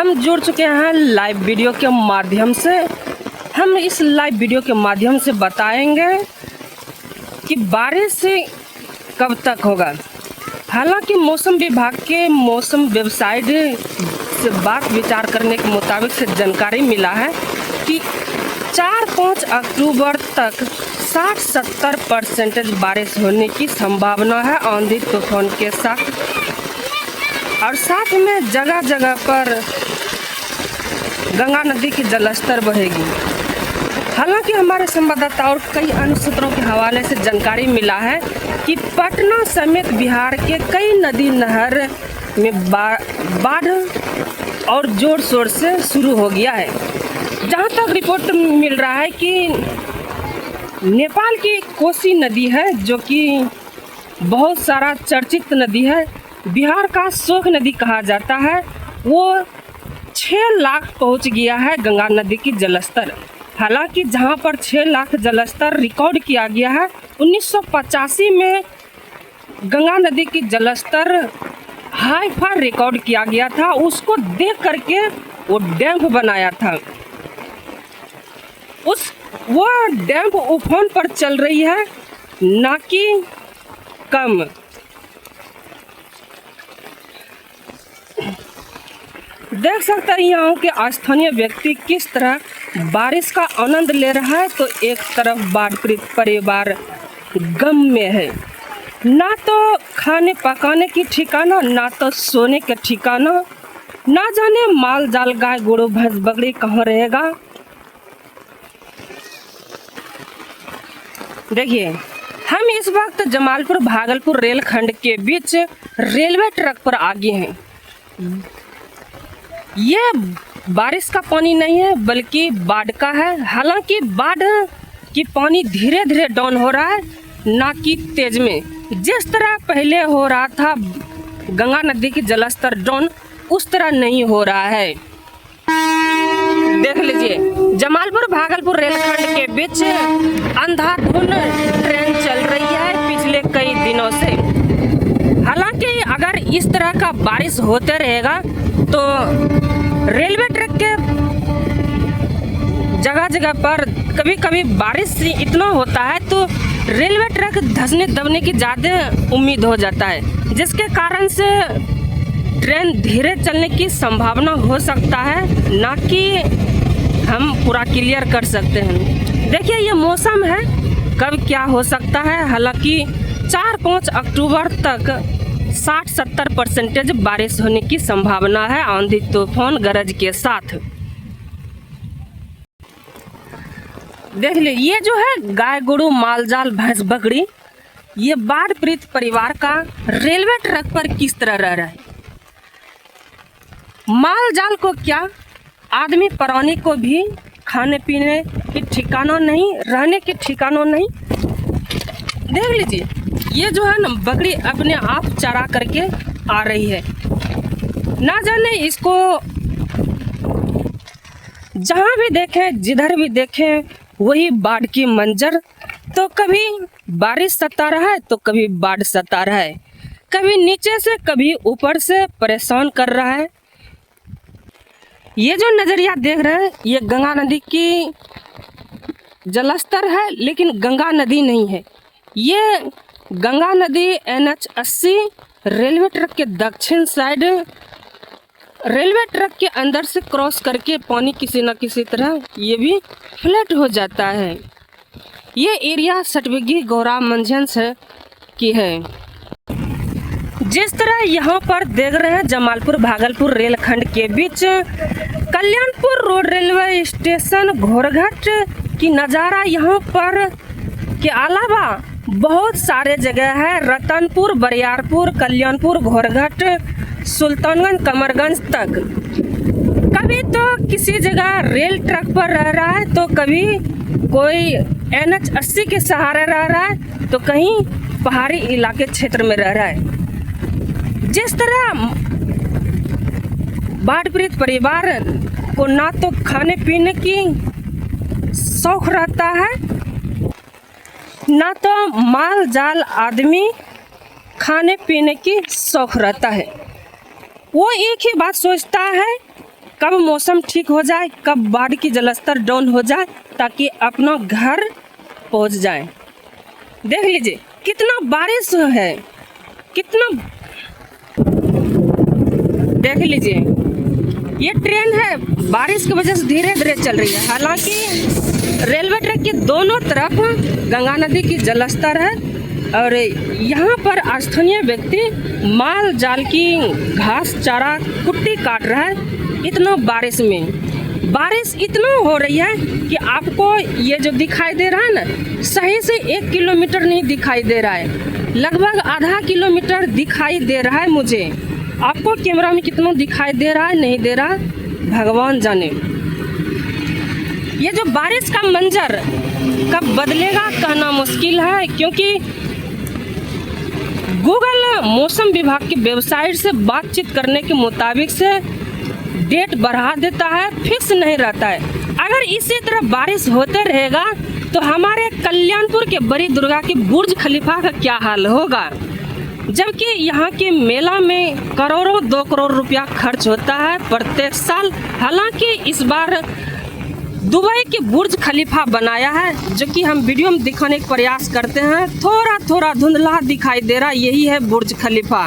हम जुड़ चुके हैं लाइव वीडियो के माध्यम से। हम इस लाइव वीडियो के माध्यम से बताएंगे कि बारिश कब तक होगा। हालांकि मौसम विभाग के मौसम वेबसाइट से बात विचार करने के मुताबिक से जानकारी मिला है कि 4-5 अक्टूबर तक 60-70% बारिश होने की संभावना है आंधी तूफान के साथ, और साथ में जगह जगह पर गंगा नदी की जलस्तर बढ़ेगी। हालांकि हमारे संवाददाता और कई अन्य सूत्रों के हवाले से जानकारी मिला है कि पटना समेत बिहार के कई नदी नहर में बाढ़ और जोर शोर से शुरू हो गया है। जहां तक रिपोर्ट मिल रहा है कि नेपाल की कोसी नदी है, जो कि बहुत सारा चर्चित नदी है, बिहार का शोक नदी कहा जाता है, वो 6 लाख पहुंच गया है गंगा नदी की जलस्तर। हालांकि जहां पर 6 लाख जलस्तर रिकॉर्ड किया गया है, 1985 में गंगा नदी की जलस्तर हाई फाई रिकॉर्ड किया गया था। उसको देख करके वो डैम बनाया था। वो डैम उफान पर चल रही है, ना कि कम। देख सकते हैं यहाँ के स्थानीय व्यक्ति किस तरह बारिश का आनंद ले रहा है। तो एक तरफ बाढ़ पीड़ित परिवार गम में है, ना तो खाने पकाने की ठिकाना, ना तो सोने के ठिकाना, ना जाने माल जाल गाय गोरू भैंस बकरी कहाँ रहेगा। देखिए, हम इस वक्त जमालपुर भागलपुर रेलखंड के बीच रेलवे ट्रैक पर आ गए हैं। ये बारिश का पानी नहीं है बल्कि बाढ़ का है। हालांकि बाढ़ की पानी धीरे धीरे डाउन हो रहा है, ना कि तेज में। जिस तरह पहले हो रहा था गंगा नदी की जलस्तर डाउन, उस तरह नहीं हो रहा है। देख लीजिए, जमालपुर भागलपुर रेलखंड के बीच अंधाधुंध ट्रेन चल रही है पिछले कई दिनों से। हालांकि अगर इस तरह का बारिश होते रहेगा तो रेलवे ट्रैक के जगह जगह पर कभी कभी बारिश इतना होता है तो रेलवे ट्रैक धंसने दबने की ज़्यादा उम्मीद हो जाता है, जिसके कारण से ट्रेन धीरे चलने की संभावना हो सकता है, ना कि हम पूरा क्लियर कर सकते हैं। देखिए, ये मौसम है, कब क्या हो सकता है। हालांकि 4-5 अक्टूबर तक 60-70% बारिश होने की संभावना है आंधी तूफान गरज के साथ। देख लीजिए, ये जो है गाय गोरू माल जाल भैंस बकरी, ये बाढ़ पीड़ित परिवार का रेलवे ट्रैक पर किस तरह रह रहा है। माल जाल को क्या, आदमी प्राणी को भी खाने पीने की ठिकाना नहीं, रहने के ठिकाना नहीं। देख लीजिए, ये जो है ना बकरी अपने आप चरा करके आ रही है, ना जाने इसको जहाँ भी देखें जिधर भी देखें वही बाढ़ की मंजर। तो कभी बारिश सता रहा है तो कभी बाढ़ सता रहा है, कभी नीचे से कभी ऊपर से परेशान कर रहा है। ये जो नज़रिया देख रहे हैं, ये गंगा नदी की जलस्तर है, लेकिन गंगा नदी नहीं है। ये गंगा नदी NH 80 रेलवे ट्रैक के दक्षिण साइड रेलवे ट्रैक के अंदर से क्रॉस करके पानी किसी न किसी तरह ये भी फ्लैट हो जाता है। ये एरिया सटबिगी गौरा मंझन से की है। जिस तरह यहाँ पर देख रहे हैं जमालपुर भागलपुर रेलखंड के बीच Kalyanpur road railway station Ghorghat की नज़ारा यहाँ पर के अलावा बहुत सारे जगह है। रतनपुर, बरियारपुर, कल्याणपुर, घोरघट, सुल्तानगंज, कमरगंज तक। कभी तो किसी जगह रेल ट्रैक पर रह रहा है, तो कभी कोई NH 80 के सहारे रह रहा है, तो कहीं पहाड़ी इलाके क्षेत्र में रह रहा है। जिस तरह बाढ़ पीड़ित परिवार को ना तो खाने पीने की शौक रहता है, ना तो माल जाल आदमी खाने पीने की शौक रहता है। वो एक ही बात सोचता है कब मौसम ठीक हो जाए, कब बाढ़ की जलस्तर डाउन हो जाए, ताकि अपना घर पहुंच जाए। देख लीजिए कितना बारिश है, कितना, देख लीजिए ये ट्रेन है बारिश की वजह से धीरे धीरे चल रही है। हालांकि रेलवे ट्रैक के दोनों तरफ गंगा नदी की जलस्तर है और यहाँ पर स्थानीय व्यक्ति माल जाल की घास चारा कुट्टी काट रहा है। इतना बारिश में, बारिश इतना हो रही है कि आपको ये जो दिखाई दे रहा है ना, सही से 1 किलोमीटर नहीं दिखाई दे रहा है, लगभग आधा किलोमीटर दिखाई दे रहा है मुझे। आपको कैमरा में कितना दिखाई दे रहा है, नहीं दे रहा, भगवान जाने। ये जो बारिश का मंजर कब बदलेगा कहना मुश्किल है, क्योंकि गूगल मौसम विभाग की वेबसाइट से बातचीत करने के मुताबिक से डेट बढ़ा देता है, फिक्स नहीं रहता है। अगर इसी तरह बारिश होते रहेगा तो हमारे कल्याणपुर के बड़ी दुर्गा की बुर्ज खलीफा का क्या हाल होगा, जबकि यहाँ के मेला में करोड़ों 2 करोड़ रुपया खर्च होता है प्रत्येक साल। हालांकि इस बार दुबई के बुर्ज खलीफा बनाया है, जो कि हम वीडियो में दिखाने का प्रयास करते हैं। थोड़ा थोड़ा धुंधला दिखाई दे रहा, यही है बुर्ज खलीफा।